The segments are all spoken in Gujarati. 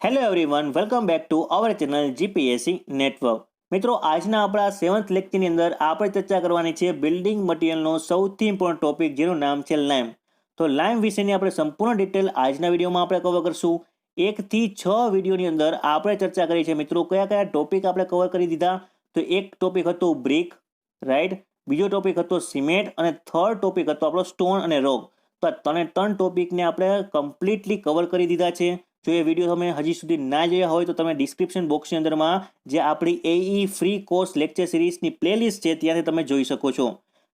Hello everyone, welcome back to our channel GPSC network. મિત્રો, આજના આપણા 7th લેક્ચરની અંદર આપણે ચર્ચા કરવાની છે બિલ્ડિંગ મટીરિયલનો સૌથી ઇમ્પોર્ટન્ટ ટોપિક, જેનું નામ છે લાઇમ. તો લાઇમ વિશેની આપણે સંપૂર્ણ ડિટેલ આજના વિડીયોમાં આપણે કવર કરશું. 1 થી 6 વિડીયોની અંદર આપણે ચર્ચા કરી છે મિત્રો કયા કયા ટોપિક આપણે કવર કરી દીધા. તો એક ટોપિક હતો બ્રિક, રાઈટ, બીજો ટોપિક હતો સિમેન્ટ અને થર્ડ ટોપિક હતો આપણો સ્ટોન અને રોક. તો આ ત્રણ ટોપિકને આપણે કમ્પ્લીટલી કવર કરી દીધા છે. જો એ વિડીયો તમે હજી સુધી ના જોયા હોય તો તમે ડિસ્ક્રિપ્શન બોક્સની અંદરમાં જે આપણી એઈ ફ્રી કોર્સ લેક્ચર સિરીઝની પ્લેલિસ્ટ છે ત્યાંથી તમે જોઈ શકો છો.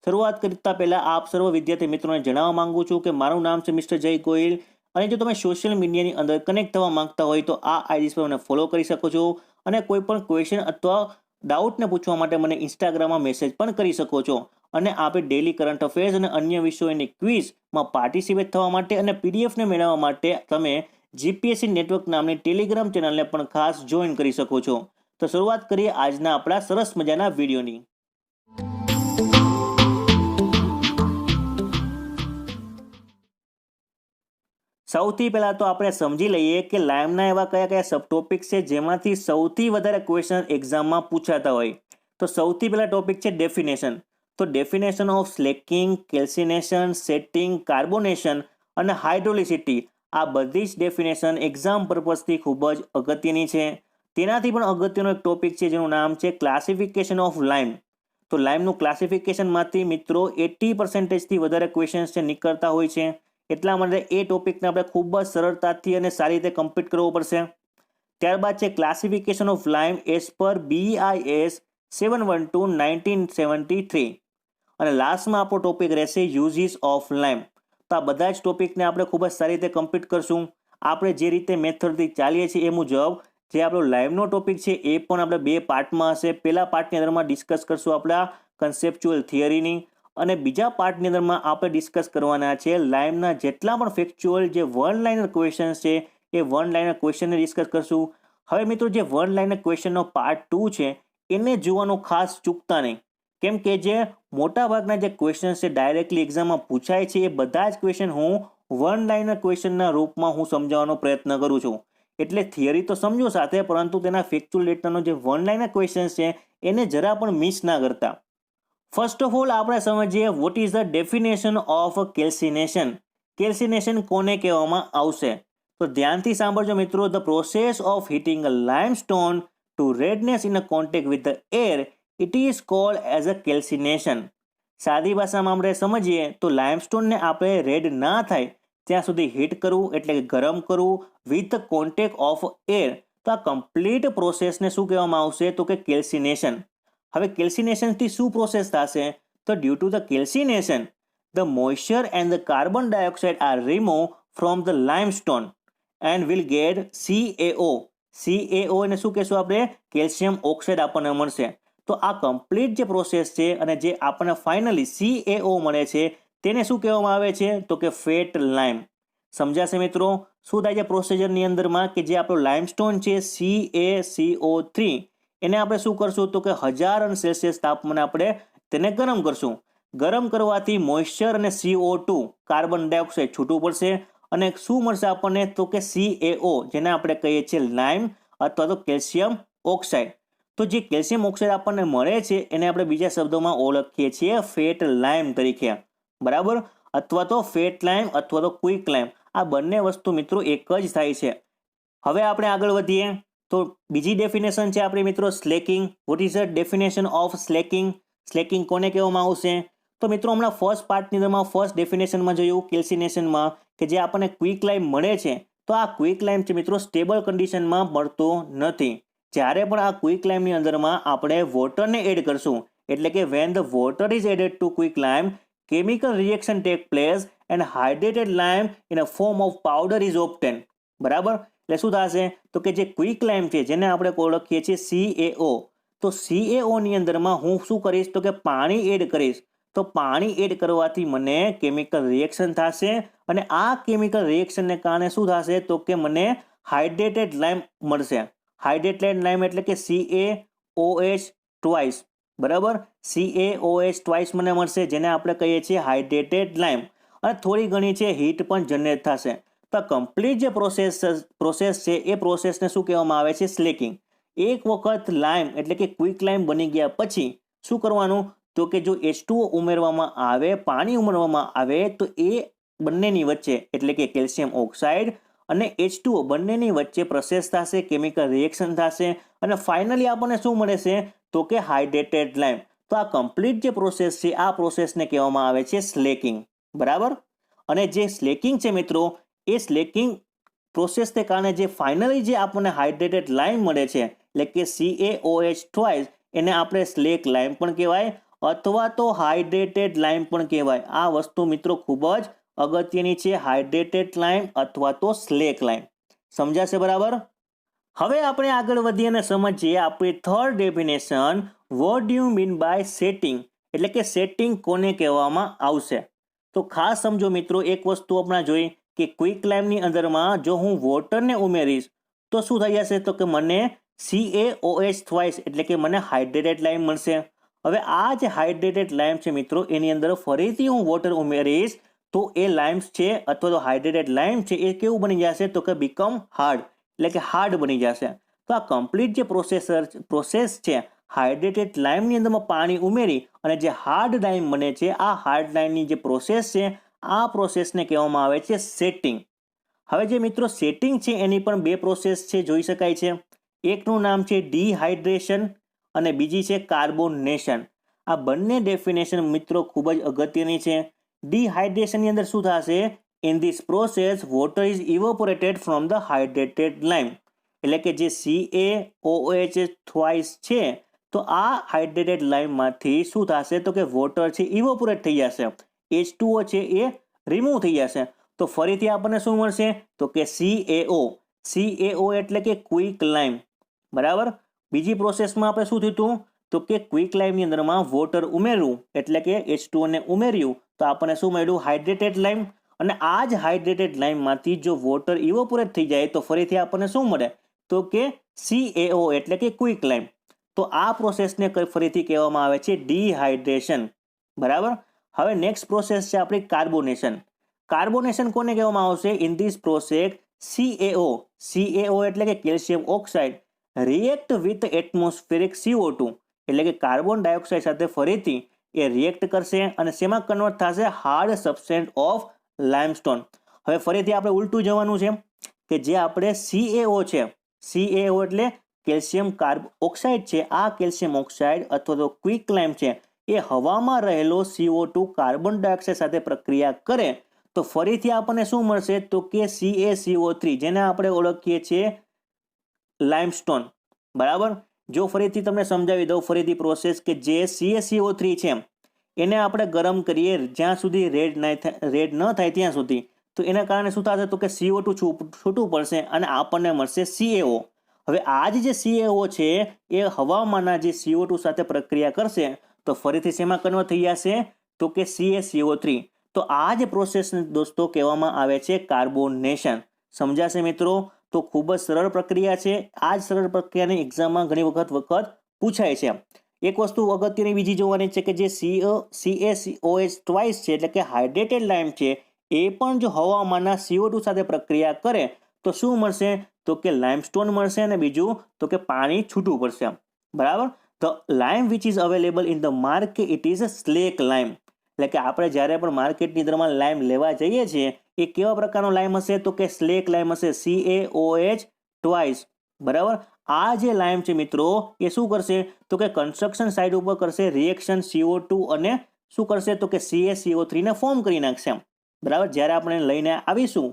શરૂઆત કરતા પહેલાં આપ સર્વ વિદ્યાર્થી મિત્રોને જણાવવા માંગુ છું કે મારું નામ છે મિસ્ટર જય ગોહિલ, અને જો તમે સોશિયલ મીડિયાની અંદર કનેક્ટ થવા માંગતા હોય તો આ આઈડીસ પર મને ફોલો કરી શકો છો, અને કોઈ પણ ક્વેશ્ચન અથવા ડાઉટને પૂછવા માટે મને ઇન્સ્ટાગ્રામમાં મેસેજ પણ કરી શકો છો. અને આપણે ડેલી કરંટ અફેર્સ અને અન્ય વિષયોની ક્વિઝમાં પાર્ટિસિપેટ થવા માટે અને પીડીએફને મેળવવા માટે તમે જીપીએસસી નેટવર્ક નામની ટેલિગ્રામ ચેનલને પણ ખાસ જોઈન કરી શકો છો. તો શરૂઆત કરીએ આજના આપણા સરસ મજાના વિડીયોની. સૌથી પહેલા તો આપણે સમજી લઈએ કે લાઇમના એવા કયા કયા સબ ટોપિક છે જેમાંથી સૌથી વધારે ક્વેશ્ચન એક્ઝામમાં પૂછાતા હોય. તો સૌથી પહેલા ટોપિક છે ડેફિનેશન. તો definition of સ્લેકિંગ, calcination, setting, carbonation અને હાઇડ્રોલિસિટી, આ બધી જ ડેફિનેશન એક્ઝામ પર્પઝથી ખૂબ જ અગત્યની છે. તેનાથી પણ અગત્યનો એક ટોપિક છે જેનું નામ છે ક્લાસિફિકેશન ઓફ લાઇમ. તો લાઇમનું ક્લાસિફિકેશનમાંથી મિત્રો 80%થી વધારે ક્વેશ્ચન્સ છે નીકળતા હોય છે. એટલા માટે એ ટોપિકને આપણે ખૂબ જ સરળતાથી અને સારી રીતે કમ્પ્લીટ કરવો પડશે. ત્યારબાદ છે classification of lime as per BIS 712/1973. અને લાસ્ટમાં આપણો ટોપિક રહેશે યુઝિસ ઓફ લાઇમ. તો આ બધા જ ટોપિકને આપણે ખૂબ જ સારી રીતે કમ્પ્લીટ કરશું. આપણે જે રીતે મેથડથી ચાલીએ છીએ એ મુજબ જે આપણો લાઇમનો ટોપિક છે એ પણ આપણે 2 પાર્ટમાં હશે. પહેલા પાર્ટની અંદરમાં ડિસ્કસ કરશું આપણા કન્સેપ્ચ્યુઅલ થિયરીની, અને બીજા પાર્ટની અંદરમાં આપણે ડિસ્કસ કરવાના છે લાઇમના જેટલા પણ ફેક્ચ્યુઅલ જે વન લાઇનર ક્વેશ્ચન્સ છે એ વન લાઇનર ક્વેશ્ચનને ડિસ્કસ કરશું. હવે મિત્રો, જે વન લાઇનર ક્વેશ્ચનનો પાર્ટ 2 છે એને જોવાનું ખાસ ચૂકતા નહીં, કેમ કે જે મોટાભાગના જે ક્વેશ્ચન છે ડાયરેક્ટલી એક્ઝામમાં પૂછાય છે એ બધા જ ક્વેશ્ચન હું વન લાઇનર ક્વેશ્ચનના રૂપમાં હું સમજાવવાનો પ્રયત્ન કરું છું. એટલે થિયરી તો સમજો સાથે, પરંતુ તેના ફેક્ચ્યુઅલ ડેટાનો જે વન લાઇનર ક્વેશ્ચન છે એને જરા પણ મિસ ના કરતા. ફર્સ્ટ ઓફ ઓલ આપણે સમજીએ what is the definition of calcination. Calcination કોને કહેવામાં આવશે? તો ધ્યાનથી સાંભળજો મિત્રો. The process of heating a limestone to redness in a contact with the air, it is called as a calcination. સાદી ભાષામાં આપણે સમજીએ તો લાઇમસ્ટોનને આપણે રેડ ના થાય ત્યાં સુધી હીટ કરવું એટલે કે ગરમ કરવું વિથ કોન્ટેક્ટ ઓફ એર. તો આ કમ્પ્લીટ પ્રોસેસને શું કહેવામાં આવશે? તો કે કેલ્સિનેશન. હવે કેલ્સિનેશનથી શું પ્રોસેસ થશે? તો due to the calcination the moisture and the carbon dioxide are remove from the limestone and will get CaO. CaO એને શું કહેશું આપણે? કેલ્શિયમ ઓક્સાઇડ આપણને મળશે. તો આ કમ્પ્લીટ જે પ્રોસેસ છે અને જે આપણને ફાઇનલી CaO મળે છે તેને શું કહેવામાં આવે છે? તો કે ફેટ લાઇમ. સમજાશે મિત્રો? શું થાય છે પ્રોસિજરની અંદરમાં કે જે આપણો લાઇમસ્ટોન છે CaCO3 એને આપણે શું કરશું? તો કે 1000°C તાપમાને આપણે તેને ગરમ કરશું. ગરમ કરવાથી મોઇસ્ચર અને CO2 કાર્બન ડાયોક્સાઇડ છૂટું પડશે, અને શું મળશે આપણને? તો કે CaO, જેને આપણે કહીએ છીએ લાઇમ અથવા તો કેલ્શિયમ ઓક્સાઇડ. તો જે કેલ્શિયમ ઓક્સાઇડ આપણને મળે છે એને આપણે બીજા શબ્દોમાં ઓળખીએ છીએ ફેટ લાઇમ તરીકે, બરાબર? અથવા તો ફેટ લાઇમ અથવા તો ક્વિક લાઇમ. આ બંને વસ્તુ મિત્રો એક જ થાય છે. હવે આપણે આગળ વધીએ તો બીજી ડેફિનેશન છે આપણી મિત્રો slaking. What is the definition of slaking? Slaking કોને કહેવામાં આવશે? તો મિત્રો, હમણાં ફર્સ્ટ પાર્ટની અંદરમાં ફર્સ્ટ ડેફિનેશનમાં જોયું કેલ્સિનેશનમાં કે જે આપણને ક્વિક લાઇમ મળે છે, તો આ ક્વિક લાઇમ છે મિત્રો સ્ટેબલ કન્ડિશનમાં મળતો નથી. જ્યારે પણ આ ક્વિક લાઇમની અંદરમાં આપણે વોટરને એડ કરશું, એટલે કે when the water is added to quick lime, chemical reaction take place and hydrated lime in a form of powder is obtained. બરાબર? એટલે શું થશે? તો કે જે ક્વિક લાઇમ છે જેને આપણે ઓળખીએ છીએ CaO, તો CaO ની અંદરમાં હું શું કરીશ? તો કે પાણી એડ કરીશ. તો પાણી એડ કરવાથી મને કેમિકલ રિએક્શન થશે, અને આ કેમિકલ રિએક્શનને કારણે શું થશે? તો કે મને હાઇડ્રેટેડ લાઇમ મળશે. હાઇડ્રેટેડ લાઇમ એટલે કે CaOH ટ્વાઇસ, બરાબર? CaOH ટ્વાઇસ મને મળશે, જેને આપણે કહીએ છીએ હાઇડ્રેટેડ લાઇમ, અને થોડી ઘણી છે હીટ પણ જનરેટ થશે. તો કમ્પ્લીટ જે પ્રોસેસ છે એ પ્રોસેસને શું કહેવામાં આવે છે? સ્લેકિંગ. એક વખત લાઇમ એટલે કે ક્વિક લાઇમ બની ગયા પછી શું કરવાનું? તો કે જો H2O ઉમેરવામાં આવે, પાણી ઉમેરવામાં આવે, તો એ બંનેની વચ્ચે એટલે કે કેલ્શિયમ ઓક્સાઇડ અને H2O બંનેની વચ્ચે પ્રોસેસ થશે, કેમિકલ રિએક્શન થશે અને ફાઇનલી આપણને શું મળે છે? તો કે હાઇડ્રેટેડ લાઇમ. તો આ કમ્પ્લીટ જે પ્રોસેસ છે આ પ્રોસેસને કહેવામાં આવે છે સ્લેકિંગ. બરાબર. અને જે સ્લેકિંગ છે મિત્રો, એ સ્લેકિંગ પ્રોસેસને કારણે જે ફાઇનલી જે આપણને હાઇડ્રેટેડ લાઇમ મળે છે એટલે કે CaOH ટ્વાઇસ, એને આપણે સ્લેક લાઇમ પણ કહેવાય અથવા તો હાઇડ્રેટેડ લાઇમ પણ કહેવાય. આ વસ્તુ મિત્રો ખૂબ જ અગત્યની છે, હાઇડ્રેટેડ લાઇમ અથવા તો સ્લેક લાઇમ. સમજાશે? બરાબર. હવે આપણે આગળ વધીએ અને સમજીએ આપણી third definition. What do you mean by setting, એટલે કે સેટિંગ કોને કહેવામાં આવશે? તો ખાસ સમજો મિત્રો, એક વસ્તુ આપણે જોઈ કે ક્વિક લાઇમની અંદરમાં જો હું વોટરને ઉમેરીશ તો શું થઈ જશે? તો કે મને CaOH ટ્વાઇસ એટલે કે મને હાઇડ્રેટેડ લાઇમ મળશે. હવે આ જે હાઇડ્રેટેડ લાઇમ છે મિત્રો, એની અંદર ફરીથી હું વોટર ઉમેરીશ તો એ લાઇમ્સ છે અથવા તો હાઇડ્રેટેડ લાઇમ છે એ કેવું બની જશે? તો કે બીકમ હાર્ડ એટલે કે હાર્ડ બની જશે. તો આ કમ્પ્લીટ જે પ્રોસેસ છે હાઇડ્રેટેડ લાઇમની અંદરમાં પાણી ઉમેરી અને જે હાર્ડ લાઇમ બને છે, આ હાર્ડ લાઇમની જે પ્રોસેસ છે આ પ્રોસેસને કહેવામાં આવે છે સેટિંગ. હવે જે મિત્રો સેટિંગ છે એની પણ બે પ્રોસેસ છે, જોઈ શકાય છે. એકનું નામ છે ડિહાઇડ્રેશન અને બીજી છે કાર્બોનેશન. આ બંને ડેફિનેશન મિત્રો ખૂબ જ અગત્યની છે. ડિહાઇડ્રેશનની અંદર શું થશે? In this process water is evaporated from the hydrated lime. એટલે કે જે CaOH ટ્વાઇસ છે, તો આ હાઇડ્રેટેડ લાઇમમાંથી શું થશે? તો કે વોટર છે ઇવોપોરેટ થઈ જશે, H2O છે એ રિમૂવ થઈ જશે. તો ફરીથી આપણને શું મળશે? તો કે CaO એટલે કે ક્વિક લાઇમ. બરાબર. બીજી પ્રોસેસમાં આપણે શું થયું હતું? તો કે ક્વિક લાઇમની અંદરમાં વોટર ઉમેરવું એટલે કે H2O ને ઉમેર્યું તો આપણને શું મળ્યું? હાઇડ્રેટેડ લાઇમ. અને આ જ હાઇડ્રેટેડ લાઇમમાંથી જો વોટર ઇવોપોરેટ થઈ જાય તો ફરીથી આપણને શું મળે? તો કે CaO એટલે કે ક્વિક લાઇમ. તો આ પ્રોસેસને ફરીથી કહેવામાં આવે છે ડિહાઇડ્રેશન. બરાબર. હવે નેક્સ્ટ પ્રોસેસ છે આપણી કાર્બોનેશન. કાર્બોનેશન કોને કહેવામાં આવશે? ઇન ધીસ પ્રોસેસ CaO એટલે કે calcium oxide react with atmospheric CO2 એટલે કે કાર્બન ડાયોક્સાઇડ સાથે ફરીથી એ રિએક્ટ કરશે અને શેમાં કન્વર્ટ થશે? Hard substance of limestone. હવે ફરીથી આપણે ઉલટું જવાનું છે કે જે આપણે CaO છે, CaO એટલે કેલ્શિયમ ઓક્સાઇડ છે, આ કેલ્શિયમ ઓક્સાઇડ અથવા તો ક્વિક લાઇમ છે એ હવામાં રહેલો CO2 કાર્બન ડાયોક્સાઇડ સાથે પ્રક્રિયા કરે તો ફરીથી આપણને શું મળશે? તો કે CaCO3 જેને આપણે ઓળખીએ છીએ લાઇમસ્ટોન. બરાબર. જો ફરીથી તમને સમજાવી દઉં ફરીથી પ્રોસેસ કે જે CaCO3 છે એને આપણે ગરમ કરીએ જ્યાં સુધી રેડ ન થાય ત્યાં સુધી, તો એના કારણે શું થશે? તો કે CO2 છૂટું પડશે અને આપણને મળશે CaO. હવે આ જે CaO છે એ હવામાંના જે CO2 સાથે પ્રક્રિયા કરશે તો ફરીથી શેમાં કન્વર્ટ થઈ જશે? તો કે CaCO3. તો આ જ પ્રોસેસને દોસ્તો કહેવામાં આવે છે કાર્બોનેશન. સમજાશે મિત્રો? તો ખૂબ જ સરળ પ્રક્રિયા છે. આ જ સરળ પ્રક્રિયાની એક્ઝામમાં ઘણી વખત પૂછાય છે. એક વસ્તુ અગત્યની બીજી જોવાની છે કે જે CaOH ટ્વાઇસ છે એટલે કે હાઇડ્રેટેડ લાઇમ છે એ પણ જો હવામાંના CO2 સાથે પ્રક્રિયા કરે તો શું મળશે? તો કે લાઇમસ્ટોન મળશે અને બીજું તો કે પાણી છૂટું પડશે. બરાબર. The lime which is available in the market it is slack lime. એટલે કે આપણે જ્યારે પણ માર્કેટની અંદરમાં લાઇમ લેવા જઈએ છીએ એ કેવા પ્રકારનો લાઇમ હશે? તો કે સ્લેક લાઇમ હશે, CaOH ટ્વાઇસ. બરાબર. આ જે લાઇમ છે મિત્રો એ શું કરશે? તો કે કન્સ્ટ્રક્શન સાઇડ ઉપર કરશે રિએક્શન CO2 અને શું કરશે? તો કે CaCO3 ને ફોર્મ કરી નાખશે. બરાબર. જ્યારે આપણે લઈને આવીશું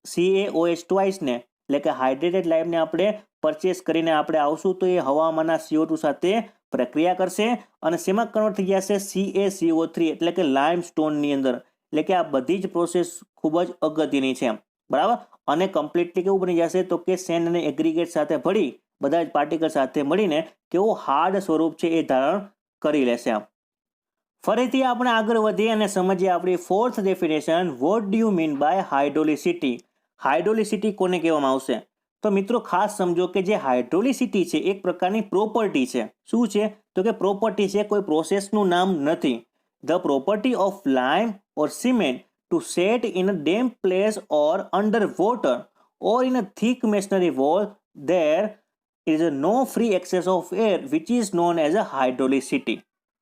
CaOH ટ્વાઇસને એટલે કે હાઇડ્રેટેડ લાઇમને આપણે પરચેસ કરીને આપણે આવશું તો એ હવામાંના CO2 સાથે પ્રક્રિયા કરશે અને શેમાં કન્વર્ટ થઈ જશે? CaCO3 એટલે કે લાઇમસ્ટોનની અંદર. એટલે કે આ બધી જ પ્રોસેસ ખૂબ જ અગત્યની છે. બરાબર. અને કમ્પ્લીટલી કેવું બની જશે? તો કે સેન્ડ અને એગ્રીગેટ સાથે ભળી બધા જ પાર્ટિકલ સાથે મળીને કેવું હાર્ડ સ્વરૂપ છે એ ધારણ કરી લેશે. ફરીથી આપણે આગળ વધીએ અને સમજીએ આપણી fourth definition. What do you mean by hydraulicity. Hydraulicity કોને કહેવામાં આવશે? તો મિત્રો ખાસ સમજો કે જે હાઇડ્રોલિસિટી છે એક પ્રકારની પ્રોપર્ટી છે. શું છે? તો કે પ્રોપર્ટી છે, કોઈ પ્રોસેસનું નામ નથી. The property of lime or cement to set in a damp place or under water or in a thick masonry wall, there is a no free access of air, which is known as a hydrolicity.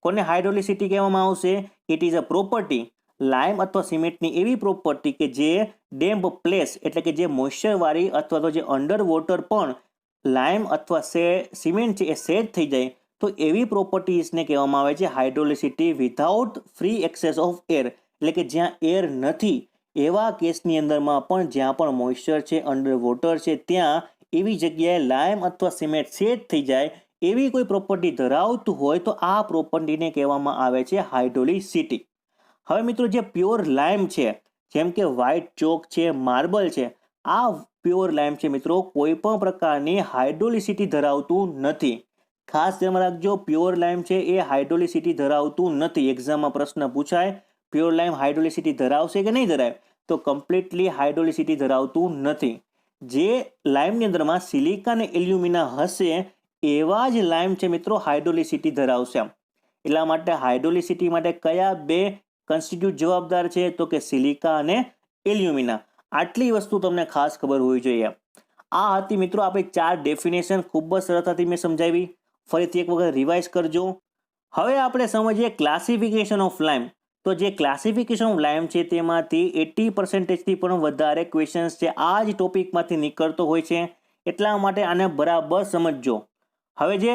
કોને હાઇડ્રોલિસિટી કહેવામાં આવશે? ઇટ ઇઝ અ પ્રોપર્ટી, લાઇમ અથવા સિમેન્ટની એવી પ્રોપર્ટી કે જે ડેમ્પ પ્લેસ એટલે કે જે મોઇશ્ચરવાળી અથવા તો જે અંડર વોટર પણ લાઇમ અથવા સિમેન્ટ છે એ સેટ થઈ જાય, તો એવી પ્રોપર્ટીઝને કહેવામાં આવે છે hydraulicity without free access of air. એટલે કે જ્યાં એર નથી એવા કેસની અંદરમાં પણ જ્યાં પણ મોઇશ્ચર છે, અંડર વોટર છે, ત્યાં એવી જગ્યાએ લાઇમ અથવા સિમેન્ટ સેટ થઈ જાય એવી કોઈ પ્રોપર્ટી ધરાવતું હોય તો આ પ્રોપર્ટીને કહેવામાં આવે છે હાઇડ્રોલિસિટી. હવે મિત્રો જે પ્યોર લાઇમ છે, જેમ કે વ્હાઇટ ચોક છે, માર્બલ છે, આ પ્યોર લાઇમ છે મિત્રો કોઈ પણ પ્રકારની હાઇડ્રોલિસિટી ધરાવતું નથી. ખાસ ધ્યાનમાં રાખજો, પ્યોર લાઇમ છે એ હાઇડ્રોલિસિટી ધરાવતું નથી. એક્ઝામમાં પ્રશ્ન પૂછાય પ્યોર લાઇમ હાઇડ્રોલિસિટી ધરાવશે કે નહીં ધરાવે, તો કમ્પ્લીટલી હાઇડ્રોલિસિટી ધરાવતું નથી. જે લાઇમની અંદરમાં સિલિકા અને એલ્યુમિના હશે એવા જ લાઇમ છે મિત્રો હાઇડ્રોલિસિટી ધરાવશે. એટલા માટે હાઇડ્રોલિસિટી માટે કયા બે કન્સ્ટિટ્યુટ જવાબદાર છે? તો કે સિલિકા અને એલ્યુમિના. આટલી વસ્તુ તમને ખાસ ખબર હોવી જોઈએ. આ હતી મિત્રો આપણી 4 ડેફિનેશન. ખૂબ જ સરળતાથી મેં સમજાવી. ફરીથી એક વખત રિવાઇઝ કરજો. હવે આપણે સમજીએ ક્લાસિફિકેશન ઓફ લાઇમ. તો જે ક્લાસિફિકેશન ઓફ લાઇમ છે તેમાંથી 80%થી પણ વધારે ક્વેશ્ચન્સ છે આ જ ટોપિકમાંથી નીકળતો હોય છે. એટલા માટે આને બરાબર સમજજો. હવે જે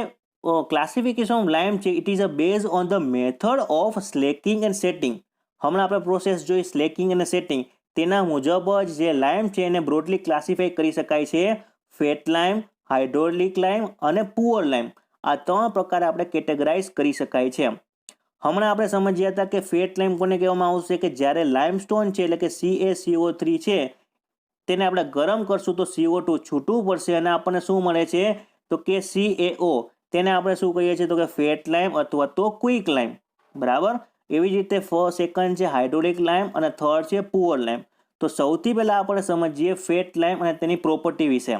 ક્લાસિફિકેશન ઓફ લાઇમ છે it is a base on the method of slaking and setting. હમણાં આપણે પ્રોસેસ જોઈ સ્લેકિંગ અને સેટિંગ. તેના મુજબ જ જે લાઇમ છે એને બ્રોડલી ક્લાસિફાઈ કરી શકાય છે. ફેટ લાઇમ, હાઇડ્રોલિક લાઇમ અને પુઅર લાઇમ. આ 3 પ્રકારે આપણે કેટેગરાઇઝ કરી શકાય છે. હમણાં આપણે સમજ્યા હતા કે ફેટ લાઇમ કોને કહેવામાં આવશે? કે જ્યારે લાઇમસ્ટોન છે એટલે કે CaCO3 છે તેને આપણે ગરમ કરશું તો CO2 છૂટવું પડશે અને આપણને શું મળે છે? તો કે CaO. તેને આપણે શું કહીએ છીએ? તો કે ફેટ લાઇમ અથવા તો ક્વિક લાઇમ. બરાબર. એવી જ રીતે સેકન્ડ છે હાઇડ્રોલિક લાઇમ અને થર્ડ છે પુઅર લાઇમ. તો સૌથી પહેલાં આપણે સમજીએ ફેટ લાઇમ અને તેની પ્રોપર્ટી વિશે.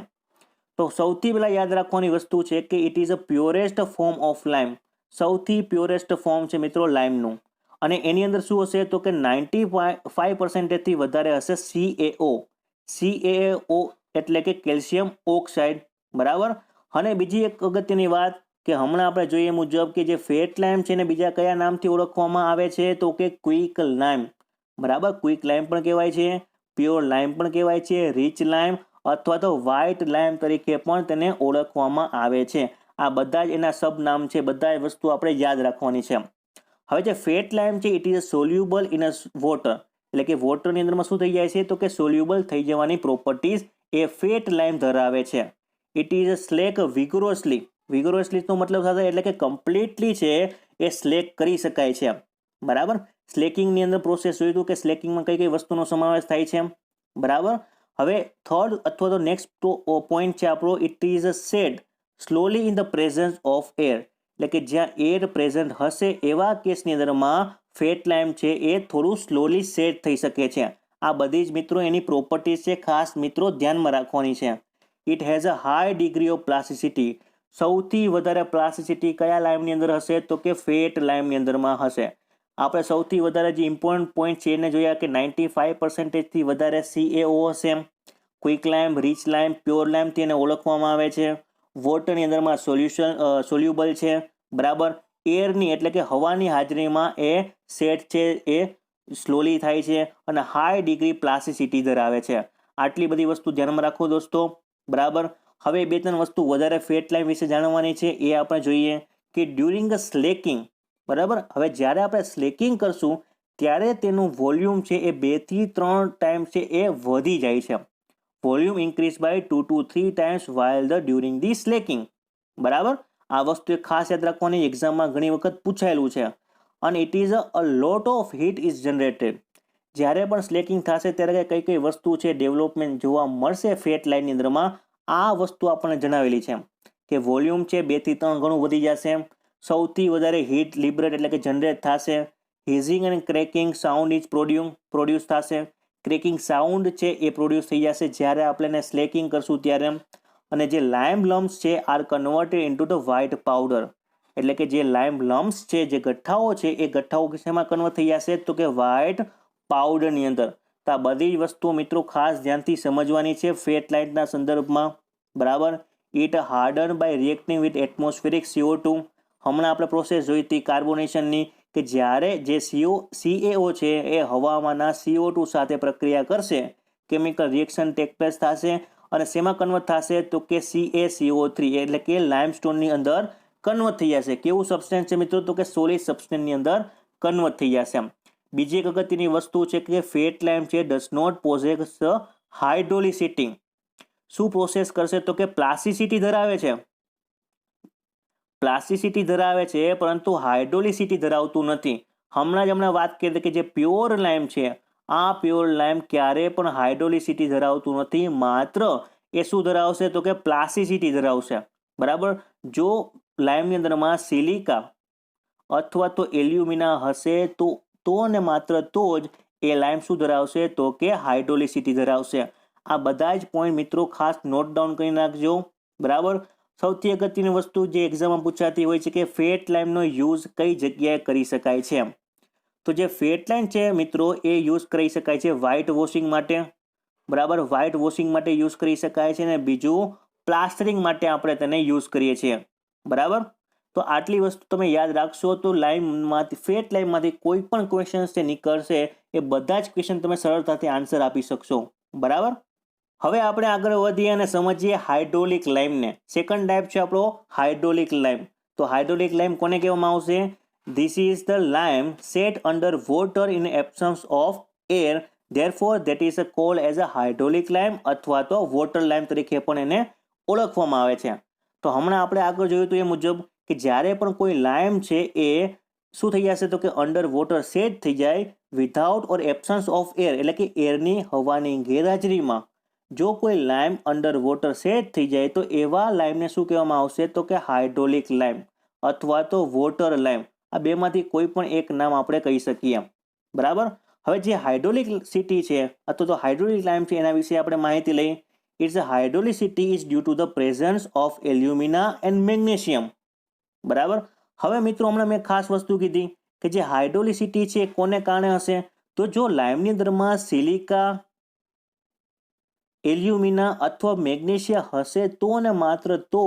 તો સૌથી પહેલાં યાદ રાખવાની વસ્તુ છે કે it is a purest form of lime. સૌથી પ્યોરેસ્ટ ફોર્મ છે મિત્રો લાઇમનું. અને એની અંદર શું હશે? તો કે 95%થી વધારે હશે CaO. CaO એટલે કે કેલ્શિયમ ઓક્સાઇડ. બરાબર. અને બીજી એક અગત્યની વાત કે હમણાં આપણે જોઈએ મુજબ કે જે ફેટ લાઇમ છે ને બીજા કયા નામથી ઓળખવામાં આવે છે? તો કે ક્વિક લાઇમ. બરાબર. ક્વિક લાઇમ પણ કહેવાય છે, પ્યોર લાઇમ પણ કહેવાય છે, રીચ લાઇમ અથવા તો વ્હાઇટ લાઇમ તરીકે પણ તેને ઓળખવામાં આવે છે. આ બધા જ એના સબ નામ છે. બધા જ વસ્તુ આપણે યાદ રાખવાની છે. હવે જે ફેટ લાઇમ છે it is soluble in a water. એટલે કે વોટરની અંદરમાં શું થઈ જાય છે? તો કે સોલ્યુબલ થઈ જવાની પ્રોપર્ટીઝ એ ફેટ લાઇમ ધરાવે છે. It is slack vigorously. વિગોરસલીનો મતલબ થશે એટલે કે કમ્પ્લીટલી છે એ સ્લેક કરી શકાય છે. બરાબર. સ્લેકિંગની અંદર પ્રોસેસ જોયું કે સ્લેકિંગમાં કઈ કઈ વસ્તુનો સમાવેશ થાય છે. બરાબર. હવે થર્ડ અથવા તો નેક્સ્ટ પોઈન્ટ છે આપણો it is said slowly in the presence of air. એટલે કે જ્યાં એર પ્રેઝન્ટ હશે એવા કેસની અંદરમાં ફેટ લાઇમ છે એ થોડું સ્લોલી સેટ થઈ શકે છે. આ બધી જ મિત્રો એની પ્રોપર્ટીઝ છે. ખાસ મિત્રો ધ્યાનમાં રાખવાની છે. It has a high degree of plasticity. સૌથી વધારે પ્લાસ્ટિસિટી કયા લાઇમની અંદર હશે? તો કે ફેટ લાઇમની અંદરમાં હશે. આપણે સૌથી વધારે જે ઇમ્પોર્ટન્ટ પોઈન્ટ છે એને જોયા કે 95%થી વધારે CaO હશે. ક્વિક લાઇમ, રીચ લાઇમ, પ્યોર લાઇમથી એને ઓળખવામાં આવે છે. વોટરની અંદરમાં સોલ્યુબલ છે. બરાબર. એરની એટલે કે હવાની હાજરીમાં એ સેટ છે એ સ્લોલી થાય છે અને હાઈ ડિગ્રી પ્લાસ્ટિસિટી ધરાવે છે. આટલી બધી વસ્તુ ધ્યાનમાં રાખો દોસ્તો. બરાબર. હવે 2-3 વસ્તુ વધારે ફેટ લાઇમ વિશે જાણવાની છે એ આપણે જોઈએ કે ડ્યુરિંગ સ્લેકિંગ. બરાબર. હવે જ્યારે આપણે સ્લેકિંગ કરશું ત્યારે તેનું વોલ્યુમ છે એ 2 થી 3 ટાઈમ છે એ વધી જાય છે. Volume increase by 2 to 3 times while the during the slaking. બરાબર. આ વસ્તુ એક ખાસ યાદ રાખવાની, એક્ઝામમાં ઘણી વખત પૂછાયેલું છે. અને it is a lot of heat is generated. જ્યારે પણ સ્લેકિંગ થશે ત્યારે કઈ કઈ વસ્તુ છે ડેવલપમેન્ટ જોવા મળશે ફેટ લાઇનની અંદરમાં, આ વસ્તુ આપણને જણાવેલી છે કે વોલ્યુમ છે 2 થી 3 ગણું વધી જશે. સૌથી વધારે હીટ લિબરેટ એટલે કે જનરેટ થશે. Hissing and cracking sound is produce થશે. ક્રેકિંગ સાઉન્ડ છે એ પ્રોડ્યુસ થઈ જશે જ્યારે આપણે એને સ્લેકિંગ કરશું ત્યારે. અને જે લાઇમ લમ્સ છે are converted into the white powder. એટલે કે જે લાઇમ લમ્સ છે, જે ગઠ્ઠાઓ છે એ ગઠ્ઠાઓ શેમાં કન્વર્ટ થઈ જશે? તો કે વ્હાઇટ પાવડરની અંદર. તો આ બધી જ વસ્તુઓ મિત્રો ખાસ ધ્યાનથી સમજવાની છે ફેટ લાઇટના સંદર્ભમાં. બરાબર. It harden by reacting with atmospheric CO2. હમણાં આપણે પ્રોસેસ જોઈ હતી કાર્બોનેશનની, કે જ્યારે જે CaO છે એ હવામાંના CO2 સાથે પ્રક્રિયા કરશે, કેમિકલ રિએક્શન ટેક પ્લેસ થશે અને શેમાં કન્વર્ટ થશે તો કે CaCO3 એટલે કે લાઇમસ્ટોનની અંદર કન્વર્ટ થઈ જશે. કેવું સબસ્ટેન્સ છે મિત્રો તો કે સોલિડ સબસ્ટેન્સની અંદર કન્વર્ટ થઈ જશે. બીજી એક અગત્યની વસ્તુ છે કે ફેટ લાઇમ છે ડઝ નોટ પોઝેસ હાઇડ્રોલિસિટી. શું પ્રોસેસ કરશે તો કે પ્લાસ્ટિસિટી ધરાવે છે, પ્લાસ્ટિસિટી ધરાવે છે પરંતુ હાઇડ્રોલિસિટી ધરાવતું નથી. હમણાં વાત કરી હતી કે જે પ્યોર લાઇમ છે, આ પ્યોર લાઇમ ક્યારે પણ હાઇડ્રોલિસિટી ધરાવતું નથી, માત્ર એ શું ધરાવશે તો કે પ્લાસ્ટિસિટી ધરાવશે. બરાબર. જો લાઇમની અંદરમાં સિલિકા અથવા તો એલ્યુમિના હશે તો ને માત્ર તો જ એ લાઇમ શું ધરાવશે તો કે હાઇડ્રોલિસિટી ધરાવશે. આ બધા જ પોઈન્ટ મિત્રો ખાસ નોટ ડાઉન કરી નાખજો. બરાબર. સૌથી અગત્યની વસ્તુ જે એક્ઝામમાં પૂછાતી હોય છે કે ફેટ લાઇમનો યુઝ કઈ જગ્યાએ કરી શકાય છે. તો જે ફેટ લાઇમ છે મિત્રો એ યુઝ કરી શકાય છે વ્હાઇટ વોશિંગ માટે. બરાબર. વ્હાઇટ વોશિંગ માટે યુઝ કરી શકાય છે, અને બીજું પ્લાસ્ટરિંગ માટે આપણે તેને યુઝ કરીએ છીએ. બરાબર. તો આટલી વસ્તુ તમે યાદ રાખશો તો લાઇમમાંથી ફેટ લાઇમમાંથી કોઈ પણ ક્વેશ્ચન્સ જે નીકળશે એ બધા જ ક્વેશ્ચન તમે સરળતાથી આન્સર આપી શકશો. બરાબર. હવે આપણે આગળ વધીએ અને સમજીએ હાઇડ્રોલિક લાઇમને. સેકન્ડ ટાઈપ છે આપણો હાઇડ્રોલિક લાઇમ. તો હાઇડ્રોલિક લાઇમ કોને કહેવામાં આવશે? This is the lime set under water in absence of air, therefore that is called as a hydraulic lime અથવા તો વોટર લાઇમ તરીકે પણ એને ઓળખવામાં આવે છે. તો હમણાં આપણે આગળ જોયું હતું એ મુજબ કે જ્યારે પણ કોઈ લાઇમ છે એ શું થઈ જશે તો કે અંડર વોટર સેટ થઈ જાય without or absence of air, એટલે કે એરની હવાની ગેરહાજરીમાં જો કોઈ લાઇમ અંડર વોટર સેટ થઈ જાય તો એવા લાઇમને શું કહેવામાં આવશે તો કે હાઇડ્રોલિક લાઇમ અથવા તો વોટર લાઇમ. આ બેમાંથી કોઈ પણ એક નામ આપણે કહી શકીએ. બરાબર. હવે જે હાઇડ્રોલિસિટી છે અથવા તો હાઇડ્રોલિક લાઇમ છે એના વિશે આપણે માહિતી લઈએ. It's a hydraulicity is due to the presence of alumina and magnesium. બરાબર. હવે મિત્રો હમણાં મેં ખાસ વસ્તુ કીધી કે જે હાઇડ્રોલિસિટી છે કોને કારણે હશે, તો જો લાઇમની અંદરમાં સિલિકા, એલ્યુમિના અથવા મેગ્નેશિયા હશે તો ને માત્ર તો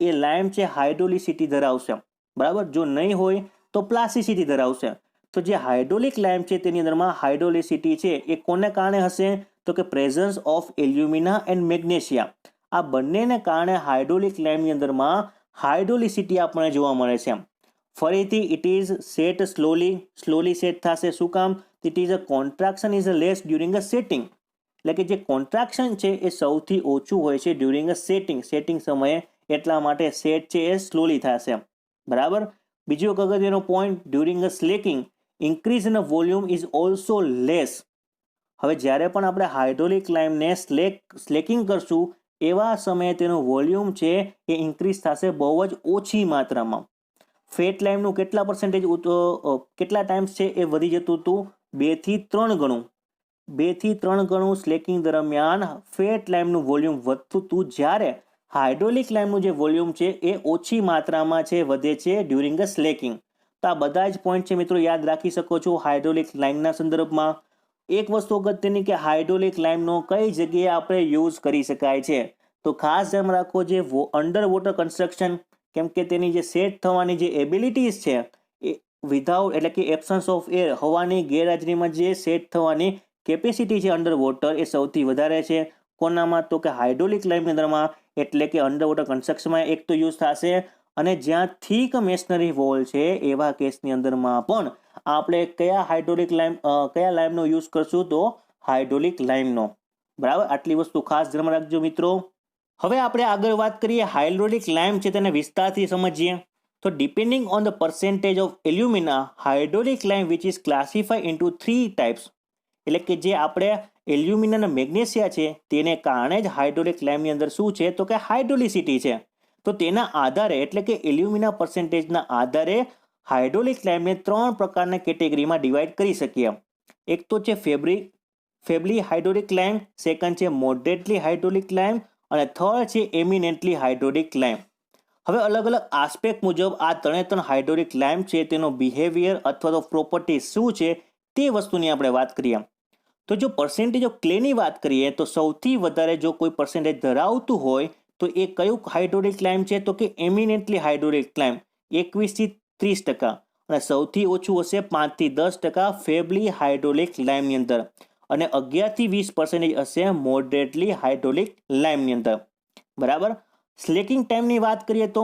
એ લાઇમ છે હાઇડ્રોલિસિટી ધરાવશે. બરાબર. જો નહીં હોય તો પ્લાસ્ટિસિટી ધરાવશે. તો જે હાઇડ્રોલિક લાઇમ છે તેની અંદરમાં હાઇડ્રોલિસિટી છે એ કોને કારણે હશે તો કે presence of alumina and magnesia. આ બંનેને કારણે હાઇડ્રોલિક લાઇમની અંદરમાં હાઇડ્રોલિસિટી આપણને જોવા મળે છે. ફરીથી it is set slowly set થશે. શું કામ? It is a contraction is a less during a setting. એટલે કે જે કોન્ટ્રાક્શન છે એ સૌથી ઓછું હોય છે ડ્યુરિંગ અ સેટિંગ સમયે, એટલા માટે સેટ છે એ સ્લોલી થશે. બરાબર. બીજો એક અગત્યનો point, during a slaking increase in volume is also less. હવે જ્યારે પણ આપણે હાઇડ્રોલિક લાઇમને સ્લેકિંગ કરશું એવા સમયે તેનું વોલ્યુમ છે એ ઇન્ક્રીઝ થશે બહુ જ ઓછી માત્રામાં. ફેટ લાઇમનું કેટલા પર્સન્ટેજ કેટલા ટાઈમ્સ છે એ વધી જતું હતું? 2 થી 3 ગણું. 2 થી 3 ગણું સ્લેકિંગ દરમિયાન ફેટ લાઇમનું વોલ્યુમ વધતું હતું, જ્યારે હાઇડ્રોલિક લાઇમનું જે વોલ્યુમ છે એ ઓછી માત્રામાં છે વધે છે ડ્યુરિંગ અ સ્લેકિંગ. તો આ બધા જ પોઈન્ટ છે મિત્રો યાદ રાખી શકો છો હાઇડ્રોલિક લાઇમના સંદર્ભમાં. એક વસ્તુ અગત્યની કે હાઇડ્રોલિક લાઇમનો કઈ જગ્યાએ આપણે યુઝ કરી શકાય છે, તો ખાસ ધ્યાન રાખો જે અંડર વોટર કન્સ્ટ્રક્શન, કેમ કે તેની જે સેટ થવાની જે એબિલિટીઝ છે એ વિધાઉટ એટલે કે એબ્સન્સ ઓફ એર, હવાની ગેરહાજરીમાં જે સેટ થવાની કેપેસિટી છે અંડર વોટર એ સૌથી વધારે છે. કોનામાં? તો કે હાઇડ્રોલિક લાઇમની અંદરમાં. એટલે કે અંડર વોટર કન્સ્ટ્રક્શનમાં એક તો યુઝ થશે, અને જ્યાં થીક મેશનરી વોલ છે એવા કેસની અંદરમાં પણ આપણે કયા લાઇમનો યુઝ કરશું તો હાઇડ્રોલિક લાઇમનો. બરાબર. આટલી વસ્તુ ખાસ ધ્યાન રાખજો મિત્રો. હવે આપણે આગળ વાત કરીએ હાઇડ્રોલિક લાઇમ છે તેને વિસ્તારથી સમજીએ. તો depending on the percentage of alumina, hydraulic lime which is classify into 3 types. એટલે કે જે આપણે એલ્યુમિના અને મેગ્નેશિયા છે તેને કારણે જ હાઇડ્રોલિક લાઇમની અંદર શું છે તો કે હાઇડ્રોલિસિટી છે. તો તેના આધારે એટલે કે એલ્યુમિના પર્સેન્ટેજના આધારે હાઇડ્રોલિક લાઇમને 3 પ્રકારના કેટેગરીમાં ડિવાઈડ કરી શકીએ. એક તો છે ફેબલી હાઇડ્રોલિક લાઇમ, સેકન્ડ છે મોડરેટલી હાઇડ્રોલિક લાઇમ, અને થર્ડ છે એમિનેન્ટલી હાઇડ્રોલિક લાઇમ. હવે અલગ અલગ આસ્પેક્ટ મુજબ આ ત્રણે હાઇડ્રોલિક લાઇમ છે તેનો બિહેવિયર અથવા તો પ્રોપર્ટી શું છે તે વસ્તુની આપણે વાત કરીએ તો જો પર્સેન્ટેજ ઓફ ક્લેની વાત કરીએ તો સૌથી વધારે જો કોઈ પર્સેન્ટેજ ધરાવતું હોય તો એ કયું હાઇડ્રોલિક ક્લાઇમ છે તો કે એમિનેન્ટલી હાઇડ્રોલિક ક્લાઇમ 21 થી 30%, અને સૌથી ઓછું હશે 5 થી 10% ફેબલી હાઇડ્રોલિક લાઇમની અંદર, અને 11 થી 20% હશે મોડરેટલી હાઇડ્રોલિક લાઇમની અંદર. બરાબર. સ્લેકિંગ ટાઈમની વાત કરીએ તો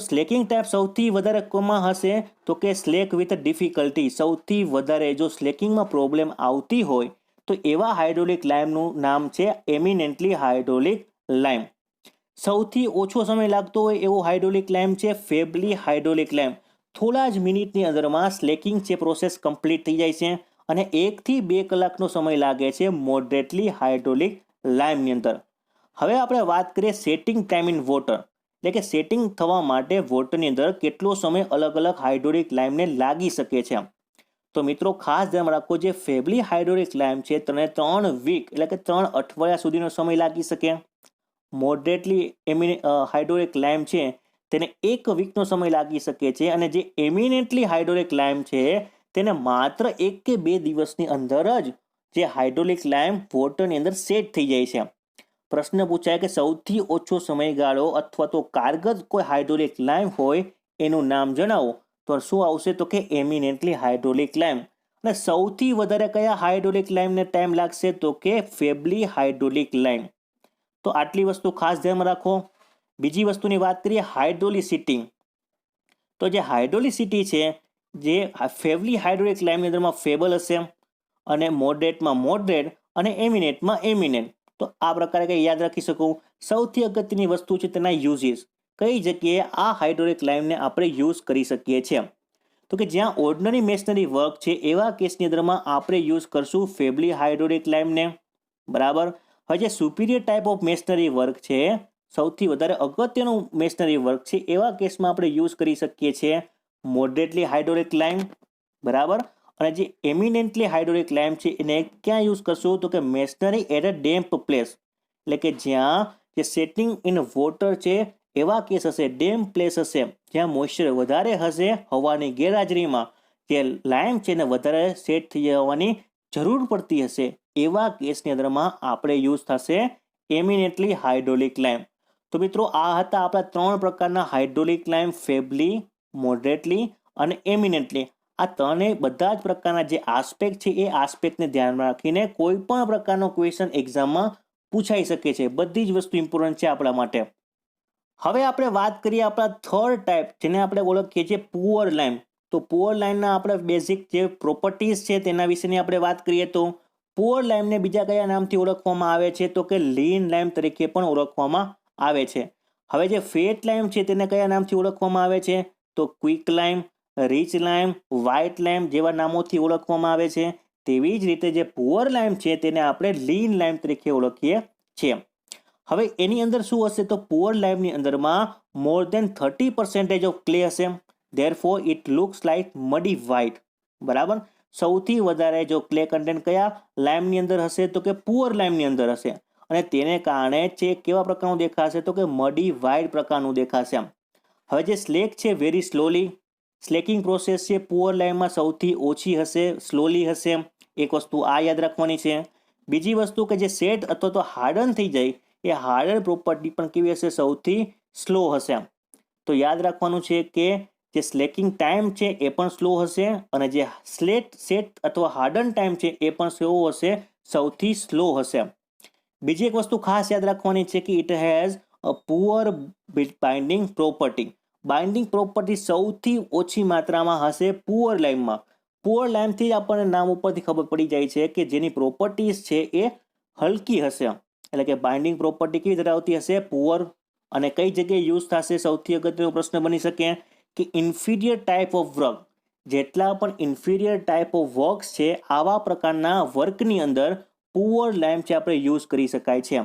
સ્લેકિંગ ટાઈમ સૌથી વધારે કોમાં હશે તો કે સ્લેક વિથ ડિફિકલ્ટી. સૌથી વધારે જો સ્લેકિંગમાં પ્રોબ્લેમ આવતી હોય તો એવા હાઇડ્રોલિક લાઇમનું નામ છે એમિનેન્ટલી હાઇડ્રોલિક લાઇમ. સૌથી ઓછો સમય લાગતો હોય એવો હાઇડ્રોલિક લાઇમ છે ફેબલી હાઇડ્રોલિક લાઇમ. થોડા જ મિનિટની અંદરમાં સ્લેકિંગ છે પ્રોસેસ કમ્પ્લીટ થઈ જાય છે, અને 1 થી 2 કલાકનો સમય લાગે છે મોડરેટલી હાઇડ્રોલિક લાઇમની અંદર. હવે આપણે વાત કરીએ સેટિંગ ટાઈમ ઇન વોટર, એટલે કે સેટિંગ થવા માટે વોટરની અંદર કેટલો સમય અલગ અલગ હાઇડ્રોલિક લાઇમને લાગી શકે છે. તો મિત્રો ખાસ ધ્યાન રાખો, જે ફેબલી હાઇડ્રોલિક લાઇમ છે તેને 3 વીક એટલે કે 3 અઠવાડિયા સુધીનો સમય લાગી શકે. મોડરેટલી હાઇડ્રોલિક લાઇમ છે તેને 1 વીકનો સમય લાગી શકે છે, અને જે એમિનેન્ટલી હાઇડ્રોલિક લાઇમ છે તેને માત્ર 1 કે 2 દિવસની અંદર જ જે હાઇડ્રોલિક લાઇમ વોટરની અંદર સેટ થઈ જાય છે. પ્રશ્ન પૂછાય કે સૌથી ઓછો સમયગાળો અથવા તો કારગર કોઈ હાઇડ્રોલિક લાઇમ હોય એનું નામ જણાવો, તો શું આવશે તો કે એમિનેન્ટલી હાઇડ્રોલિક લાઇમ. અને સૌથી વધારે કયા હાઇડ્રોલિક લાઇમને ટાઈમ લાગશે તો કે ફેબલી હાઇડ્રોલિક લાઇમ. તો આટલી વસ્તુ ખાસ ધ્યાનમાં રાખો. બીજી વસ્તુની વાત કરીએ હાઇડ્રોલિસિટી. તો જે હાઇડ્રોલિસિટી છે જે ફેબલી હાઇડ્રોલિક લાઇમની અંદરમાં ફેબલ હશે, અને મોડરેટમાં મોડરેટ, અને એમિનેટમાં એમિનેટ. તો આ પ્રકારે કંઈ યાદ રાખી શકો. સૌથી અગત્યની વસ્તુ છે તેના યુઝીસ. કઈ જગ્યાએ આ હાઇડ્રોલિક લાઇમને આપણે યુઝ કરી શકીએ છીએ તો કે જ્યાં ઓર્ડિનરી મેશનરી વર્ક છે એવા કેસની અંદરમાં આપણે યુઝ કરશું ફેબલી હાઇડ્રોલિક લાઇમને. બરાબર. હવે જે superior type of masonry work છે, સૌથી વધારે અગત્યનું મેશનરી વર્ક છે, એવા કેસમાં આપણે યુઝ કરી શકીએ છીએ મોડરેટલી હાઇડ્રોલિક લાઇમ. બરાબર. અને જે એમિનેન્ટલી હાઇડ્રોલિક લાઇમ છે એને ક્યાં યુઝ કરશું તો કે masonry at a damp place, એટલે કે જ્યાં જે સેટિંગ ઇન વોટર છે એવા કેસ હશે, ડેમ્પ પ્લેસ હશે, જ્યાં મોઇશ્ચર વધારે હશે, હવાની ગેરહાજરીમાં જે લાઇમ છે એને વધારે સેટ થઈ જવાની જરૂર પડતી હશે, એવા કેસની અંદરમાં આપણે યુઝ થશે એમિનેન્ટલી હાઇડ્રોલિક લાઇમ. તો મિત્રો આ હતા આપણા 3 પ્રકારના હાઇડ્રોલિક લાઇમ, ફેબલી, મોડરેટલી અને એમિનેન્ટલી. આ ત્રણેય બધા જ પ્રકારના જે આસ્પેક્ટ છે એ આસ્પેક્ટને ધ્યાનમાં રાખીને કોઈ પણ પ્રકારનો ક્વેશ્ચન એક્ઝામમાં પૂછાઈ શકે છે. બધી જ વસ્તુ ઇમ્પોર્ટન્ટ છે આપણા માટે. હવે આપણે વાત કરીએ આપણા થર્ડ ટાઈપ, જેને આપણે ઓળખીએ છીએ પુઅર લાઇમ. તો પુઅર લાઇમના આપણે બેઝિક જે પ્રોપર્ટીઝ છે તેના વિશેની આપણે વાત કરીએ તો પુઅર લાઇમને બીજા કયા નામથી ઓળખવામાં આવે છે તો કે લીન લાઇમ તરીકે પણ ઓળખવામાં આવે છે. હવે જે ફેટ લાઇમ છે તેને કયા નામથી ઓળખવામાં આવે છે તો ક્વિક લાઇમ, રીચ લાઇમ, વ્હાઇટ લાઇમ જેવા નામોથી ઓળખવામાં આવે છે. તેવી જ રીતે જે પુઅર લાઇમ છે તેને આપણે લીન લાઇમ તરીકે ઓળખીએ છીએ. હવે એની અંદર શું હશે તો પુઅર લાઇમની અંદરમાં મોર દેન 30% ઓફ ક્લે હશે, therefore it looks like muddy white. બરાબર. સૌથી વધારે જો ક્લે કન્ટેન્ટ કયા લાઇમની અંદર હશે તો કે પુઅર લાઇમની અંદર હશે, અને તેને કારણે છે કેવા પ્રકારનું દેખાશે તો કે મડી વ્હાઇટ પ્રકારનું દેખાશે. હવે જે સ્લેક છે વેરી સ્લોલી, સ્લેકિંગ પ્રોસેસ છે પુઅર લાઇમમાં સૌથી ઓછી હશે, સ્લોલી હશે. એક વસ્તુ આ યાદ રાખવાની છે. બીજી વસ્તુ કે જે સેટ અથવા તો હાર્ડન થઈ જાય એ હાર્ડન પ્રોપર્ટી પણ કેવી હશે, સૌથી સ્લો હશે. તો યાદ રાખવાનું છે કે જે સ્લેકિંગ ટાઈમ છે એ પણ સ્લો હશે, અને જે સેટ અથવા હાર્ડન ટાઈમ છે એ પણ સ્લો હશે, સૌથી સ્લો હશે. બીજી એક વસ્તુ ખાસ યાદ રાખવાની છે કે it has a poor binding property. Binding property સૌથી ઓછી માત્રામાં હશે પુઅર લાઇમમાં. પુઅર લાઇમથી જ આપણને નામ ઉપરથી ખબર પડી જાય છે કે જેની પ્રોપર્ટીઝ છે એ હલકી હશે, એટલે કે બાઇન્ડિંગ પ્રોપર્ટી કેવી ધરાવતી હશે, પુઅર. અને કઈ જગ્યાએ યુઝ થશે, સૌથી અગત્યનો પ્રશ્ન બની શકે કે ઇન્ફિરિયર ટાઈપ ઓફ વર્ક. જેટલા પણ ઇન્ફિરિયર ટાઈપ ઓફ વર્ક્સ છે આવા પ્રકારના વર્કની અંદર પુઅર લાઇમ છે આપણે યુઝ કરી શકાય છે.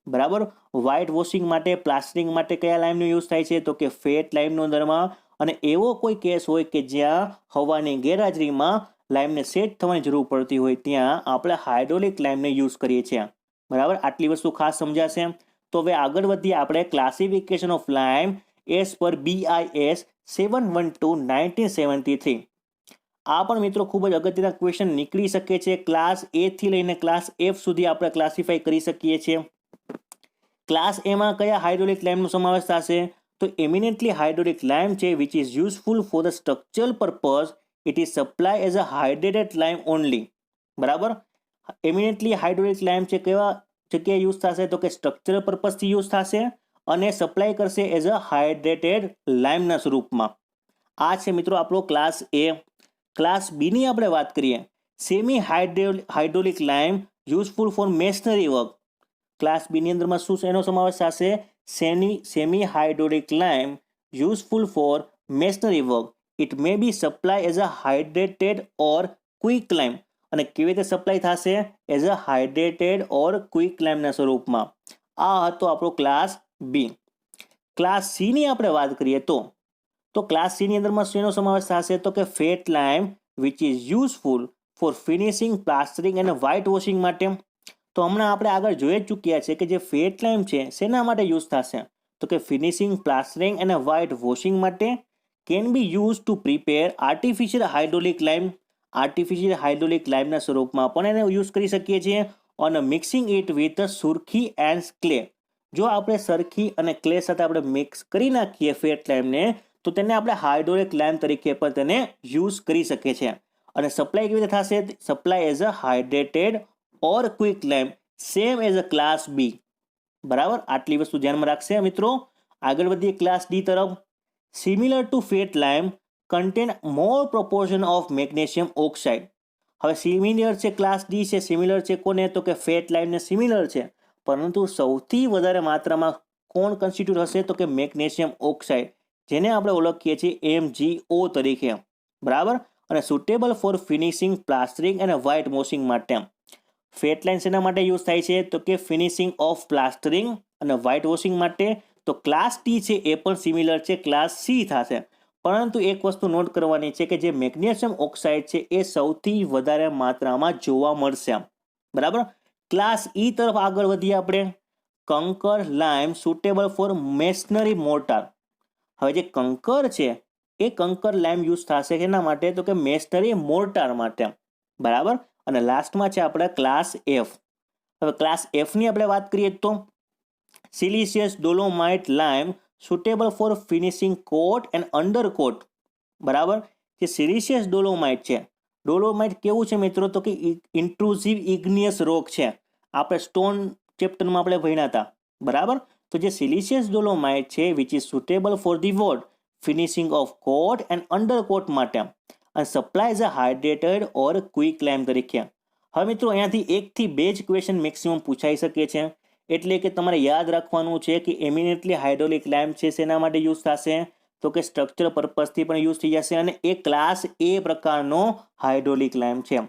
બરાબર. વ્હાઇટ વોશિંગ માટે, પ્લાસ્ટરિંગ માટે કયા લાઇમનો યુઝ થાય છે તો કે ફેટ લાઇમનો અંદરમાં. અને એવો કોઈ કેસ હોય કે જ્યાં હવાની ગેરહાજરીમાં લાઇમને સેટ થવાની જરૂર પડતી હોય ત્યાં આપણે હાઇડ્રોલિક લાઇમને યુઝ કરીએ છીએ. બરાબર. આટલી વસ્તુ ખાસ સમજાશે. તો હવે આગળ વધીએ આપણે classification of lime as per BIS 712/1973. આ પણ મિત્રો ખૂબ જ અગત્યના ક્વેશ્ચન નીકળી શકે છે. ક્લાસ એ થી લઈને ક્લાસ એફ સુધી આપણે ક્લાસિફાઈ કરી શકીએ છીએ. ક્લાસ એમાં કયા હાઇડ્રોલિક લાઇમનો સમાવેશ થશે? તો એમિનેન્ટલી હાઇડ્રોલિક લાઇમ છે which is useful for the structural purpose. It is supply as a hydrated lime only. બરાબર. એમિનેન્ટલી હાઇડ્રોલિક લાઇમ છે કેવા જગ્યાએ યુઝ થશે? તો કે સ્ટ્રક્ચરલ પર્પઝથી યુઝ થશે અને સપ્લાય કરશે એઝ અ હાઇડ્રેટેડ લાઇમના સ્વરૂપમાં. આ છે મિત્રો આપણો ક્લાસ એ. ક્લાસ બીની આપણે વાત કરીએ. Semi hydraulic lime useful for masonry work. Class બીની અંદરમાં શું એનો સમાવેશ થશે? Semi hydraulic lime useful for masonry work. It may be supply as a hydrated or quick lime. અને કેવી રીતે સપ્લાય થશે? As a hydrated or quick લાઇમના સ્વરૂપમાં. આ હતો આપણો ક્લાસ બી. ક્લાસ સીની આપણે વાત કરીએ તો ક્લાસ સીની અંદરમાં શેનો સમાવેશ થશે? તો કે fat lime which is useful for finishing, plastering અને વ્હાઇટ વોશિંગ માટે. તો હમણાં આપણે આગળ જોઈ જ ચૂક્યા છે કે જે ફેટ લાઇમ છે શેના માટે યુઝ થશે? તો કે ફિનિશિંગ, પ્લાસ્ટરિંગ અને વ્હાઇટ વોશિંગ માટે. Can be use to prepare artificial hydraulic lime. Artificial hydraulic લાઇમના સ્વરૂપમાં પણ એને યુઝ કરી શકીએ છીએ. On mixing it with surkhi and clay. જો આપણે સરખી અને ક્લે સાથે આપણે મિક્સ કરી નાખીએ ફેટ લાઇમને તો તેને આપણે હાઇડ્રોલિક લાઇમ તરીકે પણ તેને યુઝ કરી શકીએ છીએ. અને સપ્લાય કેવી રીતે થશે? Supply as a hydrated or quick lime same as a class B. બરાબર. આટલી વસ્તુ ધ્યાનમાં રાખશે મિત્રો. આગળ વધીએ ક્લાસ ડી તરફ. Similar to fat lime contain more proportion of magnesium oxide. હવે સિમિલર છે ક્લાસ ડી છે. સિમિલર છે કોને? તો કે ફેટ લાઇમને સિમિલર છે, પરંતુ સૌથી વધારે માત્રામાં કોણ કન્સ્ટિટ્યુટ હશે? તો કે મેગ્નેશિયમ ઓક્સાઇડ, જેને આપણે ઓળખીએ છીએ MgO તરીકે. બરાબર. અને સુટેબલ ફોર ફિનિશિંગ, પ્લાસ્ટરિંગ અને વ્હાઇટ વોશિંગ માટે. ફેટ લાઇન શેના માટે યુઝ થાય છે? તો કે ફિનિશિંગ ઓફ પ્લાસ્ટરિંગ અને વ્હાઇટ વોશિંગ માટે. તો ક્લાસ ડી છે એ પણ સિમિલર છે ક્લાસ સી થશે. પરંતુ એક વસ્તુ નોટ કરવાની છે કે જે મેગ્નેશિયમ ઓક્સાઇડ છે એ સૌથી વધારે માત્રામાં જોવા મળશે. બરાબર. ક્લાસ ઈ તરફ આગળ વધીએ આપણે. કંકર લાઇમ સુટેબલ ફોર મેશનરી મોર્ટાર. હવે જે કંકર છે એ કંકર લાઇમ યુઝ થશે એના માટે? તો કે મેશનરી મોર્ટાર માટે. બરાબર. અને લાસ્ટમાં છે આપણે ક્લાસ એફ. હવે ક્લાસ એફની આપણે વાત કરીએ તો siliceous dolomite lime suitable for finishing coat and undercoat. બરાબર. જે સિલિસિયસ ડોલોમાઇટ છે, ડોલોમાઇટ કેવું છે મિત્રો? તો કે ઇન્ટ્રુઝિવ ઇગ્નિયસ રોક છે. આપણે સ્ટોન ચેપ્ટરમાં આપણે ભણ્યા હતા. બરાબર. તો જે સિલિસિયસ ડોલોમાઇટ છે which is suitable for the what finishing of coat and undercoat માટે. અને supply as a hydrated or quick lime તરીકે. હવે મિત્રો અહીંયાથી 1 થી 2 જ ક્વેશ્ચન મેક્સિમમ પૂછાઈ શકે છે. એટલે કે તમારે યાદ રાખવાનું છે કે એમિનેન્ટલી હાઇડ્રોલિક લાઇમ છે શેના માટે યુઝ થશે? તો કે સ્ટ્રક્ચર પર્પઝથી પણ યુઝ થઈ જશે અને એ ક્લાસ એ પ્રકારનો હાઇડ્રોલિક લાઇમ છે.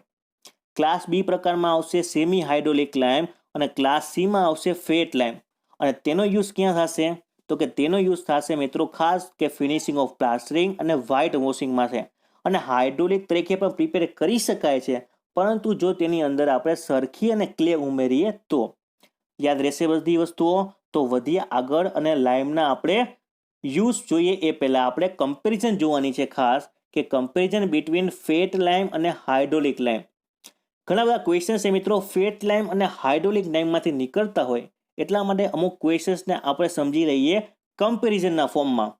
ક્લાસ બી પ્રકારમાં આવશે સેમી હાઇડ્રોલિક લાઇમ અને ક્લાસ સીમાં આવશે ફેટ લાઇમ. અને તેનો યુઝ ક્યાં થશે? તો કે તેનો યુઝ થશે મિત્રો ખાસ કે ફિનિશિંગ ઓફ પ્લાસ્ટરિંગ અને વ્હાઇટ વોશિંગમાં છે. અને હાઇડ્રોલિક તરીકે પણ પ્રિપેર કરી શકાય છે, પરંતુ જો તેની અંદર આપણે સરખી અને ક્લે ઉમેરીએ તો. યાદ રહેશે બધી વસ્તુઓ. તો વધીએ આગળ અને લાઇમના આપણે યુઝ જોઈએ એ પહેલાં આપણે કમ્પેરિઝન જોવાની છે ખાસ, કે કમ્પેરિઝન બિટવીન ફેટ લાઇમ અને હાઇડ્રોલિક લાઇમ. ઘણા બધા ક્વેશ્ચન્સ છે મિત્રો ફેટ લાઇમ અને હાઇડ્રોલિક લાઇમમાંથી નીકળતા હોય, એટલા માટે અમુક ક્વેશ્ચન્સને આપણે સમજી લઈએ કમ્પેરિઝનના ફોર્મમાં.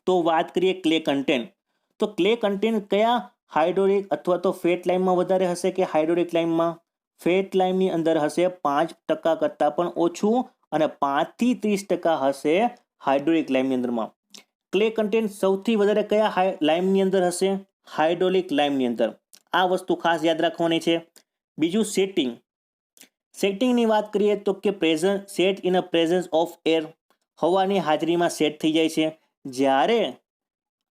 તો વાત કરીએ ક્લે કન્ટેન્ટ. તો ક્લે કન્ટેન્ટ કયા હાઇડ્રોલિક અથવા તો ફેટ લાઇમમાં વધારે હશે કે હાઇડ્રોલિક લાઇમમાં? ફેટ લાઇમની અંદર હશે 5% કરતાં પણ ઓછું અને 5 થી 30% હશે હાઇડ્રોલિક લાઇમની અંદરમાં. ક્લે કન્ટેન્ટ સૌથી વધારે કયા લાઇમની અંદર હશે? હાઇડ્રોલિક લાઇમની અંદર. આ વસ્તુ ખાસ યાદ રાખવાની છે. બીજું સેટિંગ. સેટિંગની વાત કરીએ તો કે set in a presence of air. હવાની હાજરીમાં સેટ થઈ જાય છે. જ્યારે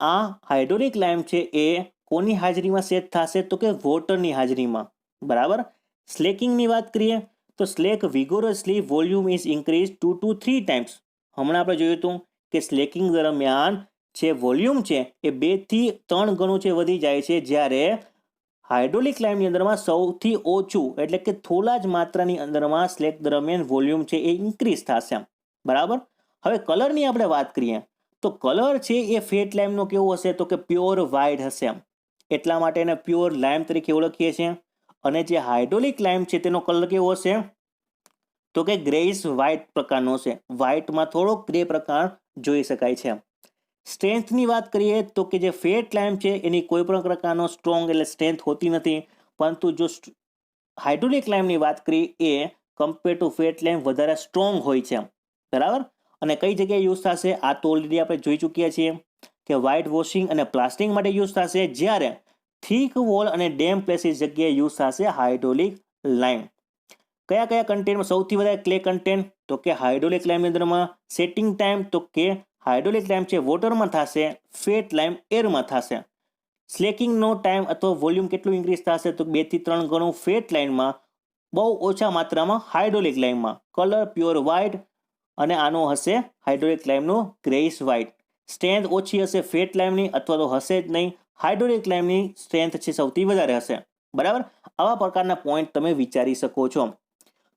આ હાઇડ્રોલિક લાઇમ છે એ કોની હાજરીમાં સેટ થશે? તો કે વોટરની હાજરીમાં. બરાબર. સ્લેકિંગની વાત કરીએ તો slack vigorously volume is increase 2 to 3 times. હમણાં આપણે જોયું હતું કે સ્લેકિંગ દરમિયાન જે વોલ્યુમ છે એ 2 થી 3 ગણું છે વધી જાય છે, જ્યારે હાઇડ્રોલિક લાઇમની અંદરમાં સૌથી ઓછું એટલે કે થોડા જ માત્રાની અંદરમાં સ્લેક દરમિયાન વોલ્યુમ છે એ ઇન્ક્રીઝ થશે. બરાબર. હવે કલરની આપણે વાત કરીએ તો કલર છે એ ફેટ લાઇમનો કેવો હશે? તો કે પ્યોર વ્હાઇટ હશે. એટલા માટે એને પ્યોર લાઇમ તરીકે ઓળખીએ છીએ. અને જે હાઇડ્રોલિક લાઇમ છે તેનો કલર કેવો હશે તો કે ગ્રેઇશ વ્હાઇટ પ્રકારનો છે. વ્હાઇટમાં થોડોક ગ્રે પ્રકાર જોઈ શકાય છે. સ્ટ્રેન્થની વાત કરીએ તો કે જે ફેટ લાઇમ છે એની કોઈ પણ પ્રકારનો સ્ટ્રોંગ એટલે સ્ટ્રેન્થ હોતી નથી, પરંતુ જો હાઇડ્રોલિક લાઇમની વાત કરીએ એ કમ્પેર ટુ ફેટ લાઇમ વધારે સ્ટ્રોંગ હોય છે. બરાબર. અને કઈ જગ્યાએ યુઝ થશે આ તો ઓલરેડી આપણે જોઈ ચૂક્યા છીએ કે વ્હાઇટ વોશિંગ અને પ્લાસ્ટરિંગ માટે યુઝ થશે, જ્યારે થીક વોલ અને ડેમ પ્લેસીસ જગ્યાએ યુઝ થશે હાઇડ્રોલિક લાઇમ. કયા કયા કન્ટેન્ટમાં સૌથી વધારે ક્લે કન્ટેન્ટ તો કે હાઇડ્રોલિક લાઇમની અંદરમાં. સેટિંગ ટાઈમ તો કે હાઇડ્રોલિક લાઇમ છે વોટરમાં થશે, ફેટ લાઇમ એરમાં થશે. સ્લેકિંગનો ટાઈમ અથવા વોલ્યુમ કેટલું ઇન્ક્રીઝ થશે તો 2 થી 3 ગણું ફેટ લાઇનમાં, બહુ ઓછા માત્રામાં હાઇડ્રોલિક લાઇમમાં. કલર પ્યોર વ્હાઇટ અને આનો હશે હાઇડ્રોલિક લાઇમનો ગ્રેઇશ વ્હાઇટ. સ્ટ્રેન્થ ઓછી હશે ફેટ લાઇમની અથવા તો હશે જ નહીં. હાઇડ્રોલિક લાઇમની સ્ટ્રેન્થ છે સૌથી વધારે હશે. બરાબર. આવા પ્રકારના પોઈન્ટ તમે વિચારી શકો છો.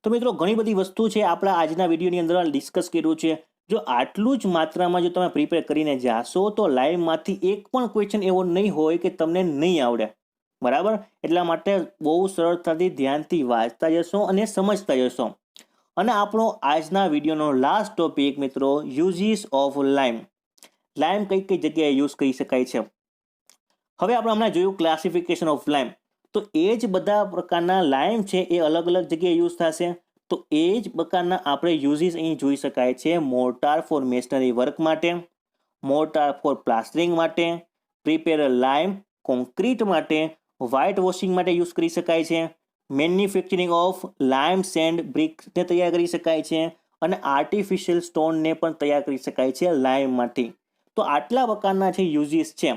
તો મિત્રો ઘણી બધી વસ્તુ છે આપણા આજના વિડીયોની અંદર ડિસ્કસ કર્યું છે. જો આટલું જ માત્રામાં જો તમે પ્રિપેર કરીને જાશો તો લાઈવમાંથી એક પણ ક્વેશ્ચન એવો નહીં હોય કે તમને નહીં આવડે. બરાબર. એટલા માટે બહુ સરળતાથી ધ્યાનથી વાંચતા જશો અને સમજતા જશો. અને આપણો આજના વિડીયોનો લાસ્ટ ટોપિક મિત્રો યુઝીસ ઓફ લાઇમ. લાઇમ કઈ કઈ જગ્યાએ યુઝ કરી શકાય છે. હવે આપણે હમણાં જોયું ક્લાસિફિકેશન ઓફ લાઇમ. તો એ જ બધા પ્રકારના લાઇમ છે એ અલગ અલગ જગ્યાએ યુઝ થશે. તો એ જ પ્રકારના આપણે યુઝીસ અહીં જોઈ શકાય છે. મોર્ટાર ફોર મેશનરી વર્ક માટે, મોર્ટાર ફોર પ્લાસ્ટરિંગ માટે, પ્રિપેર લાઇમ કોન્ક્રીટ માટે, વ્હાઇટ વોશિંગ માટે યુઝ કરી શકાય છે, મેન્યુફેક્ચરિંગ ઓફ લાઇમ સેન્ડ બ્રિક્સને તૈયાર કરી શકાય છે, અને આર્ટિફિશિયલ સ્ટોનને પણ તૈયાર કરી શકાય છે લાઇમમાંથી. તો આટલા પ્રકારના છે યુઝીસ છે.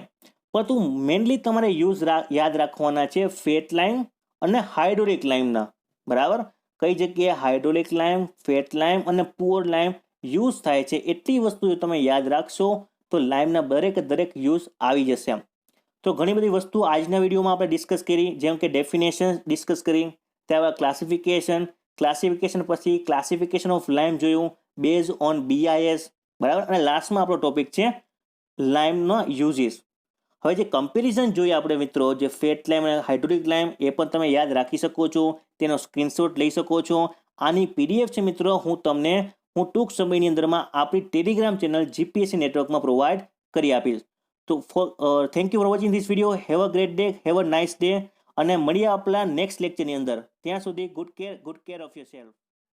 પરંતુ મેનલી તમારે યુઝ યાદ રાખવાના છે ફેટ લાઇમ અને હાઇડ્રોલિક લાઇમના. બરાબર. કઈ જગ્યાએ હાઇડ્રોલિક લાઇમ, ફેટ લાઇમ અને પુઅર લાઇમ યુઝ થાય છે એટલી વસ્તુ જો તમે યાદ રાખશો તો લાઇમના દરેક યુઝ આવી જશે. તો ઘણી બધી વસ્તુ આજના વિડીયોમાં આપણે ડિસ્કસ કરી, જેમ કે ડેફિનેશન ડિસ્કસ કરી, ત્યારબાદ ક્લાસિફિકેશન પછી ક્લાસિફિકેશન ઓફ લાઇમ જોયું બેઝ ઓન BIS. બરાબર. અને લાસ્ટમાં આપણો ટોપિક છે લાઇમના યુઝીસ. હવે જે કમ્પેરિઝન જોઈએ આપણે મિત્રો, જે ફેટ લાઇમ અને હાઇડ્રોલિક લાઇમ એ પણ તમે યાદ રાખી શકો છો, તેનો સ્ક્રીનશોટ લઈ શકો છો. આની PDF છે મિત્રો હું ટૂંક સમયની અંદરમાં આપણી ટેલિગ્રામ ચેનલ GPSC નેટવર્કમાં પ્રોવાઈડ કરી આપીશ. તો thank you for watching this video. Have a great day, have a nice day, અને મળીએ આપણા નેક્સ્ટ લેક્ચરની અંદર. ત્યાં સુધી ગુડ કેર ઓફ યોરસેલ્ફ.